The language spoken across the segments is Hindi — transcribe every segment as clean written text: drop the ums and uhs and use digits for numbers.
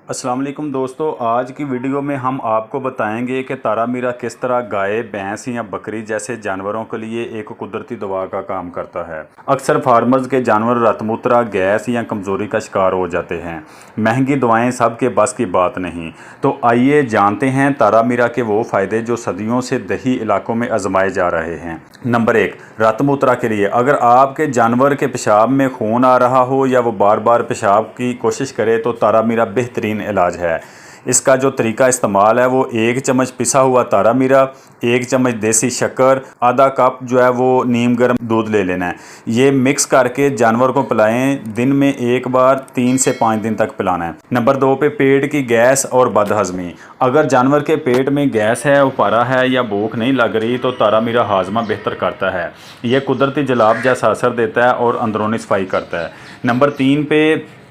अस्सलाम वालेकुम दोस्तों, आज की वीडियो में हम आपको बताएंगे कि तारा मीरा किस तरह गाय, भैंस या बकरी जैसे जानवरों के लिए एक कुदरती दवा का काम करता है। अक्सर फार्मर्स के जानवर रतमूत्रा, गैस या कमज़ोरी का शिकार हो जाते हैं। महंगी दवाएं सबके बस की बात नहीं। तो आइए जानते हैं तारा मीरा के वो फ़ायदे जो सदियों से दही इलाकों में आजमाए जा रहे हैं। नंबर 1, रतमूत्रा के लिए। अगर आपके जानवर के पेशाब में खून आ रहा हो या वो बार बार पेशाब की कोशिश करे तो तारा मीरा बेहतरीन इलाज है। इसका जो तरीका इस्तेमाल है वो 1 चम्मच पिसा हुआ तारा मीरा, 1 चम्मच देसी शक्कर, आधा कप जो है वो नीम गर्म दूध ले लेना है। ये मिक्स करके जानवर को पिलाएं। दिन में एक बार 3 से 5 दिन तक पिलाना है। नंबर 2 पे पेट की गैस और बदहजमी। अगर जानवर के पेट में गैस है, उपारा है या भूख नहीं लग रही तो तारा मीरा हाजमा बेहतर करता है। यह कुदरती जलाब जैसा असर देता है और अंदरूनी सफाई करता है। नंबर 3 पे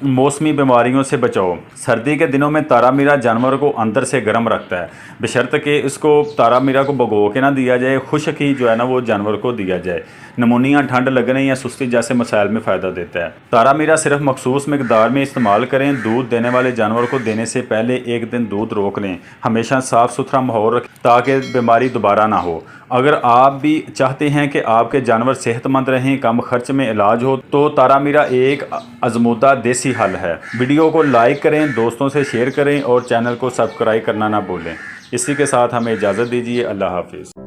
मौसमी बीमारियों से बचाओ। सर्दी के दिनों में तारा मीरा जानवर को अंदर से गर्म रखता है, बशर्ते कि इसको तारा मीरा को भगो के ना दिया जाए, खुश्क ही जो है ना वो जानवर को दिया जाए। नमूनिया, ठंड लगने या सुस्ती जैसे मसाइल में फ़ायदा देता है। तारा मीरा सिर्फ मखसूस मकदार में इस्तेमाल करें। दूध देने वाले जानवर को देने से पहले 1 दिन दूध रोक लें। हमेशा साफ़ सुथरा माहौल रखें ताकि बीमारी दोबारा ना हो। अगर आप भी चाहते हैं कि आपके जानवर सेहतमंद रहें, कम खर्च में इलाज हो, तो तारा मीरा एक आजमूदा देसी हल है। वीडियो को लाइक करें, दोस्तों से शेयर करें और चैनल को सब्सक्राइब करना ना भूलें। इसी के साथ हमें इजाज़त दीजिए। अल्लाह हाफिज़।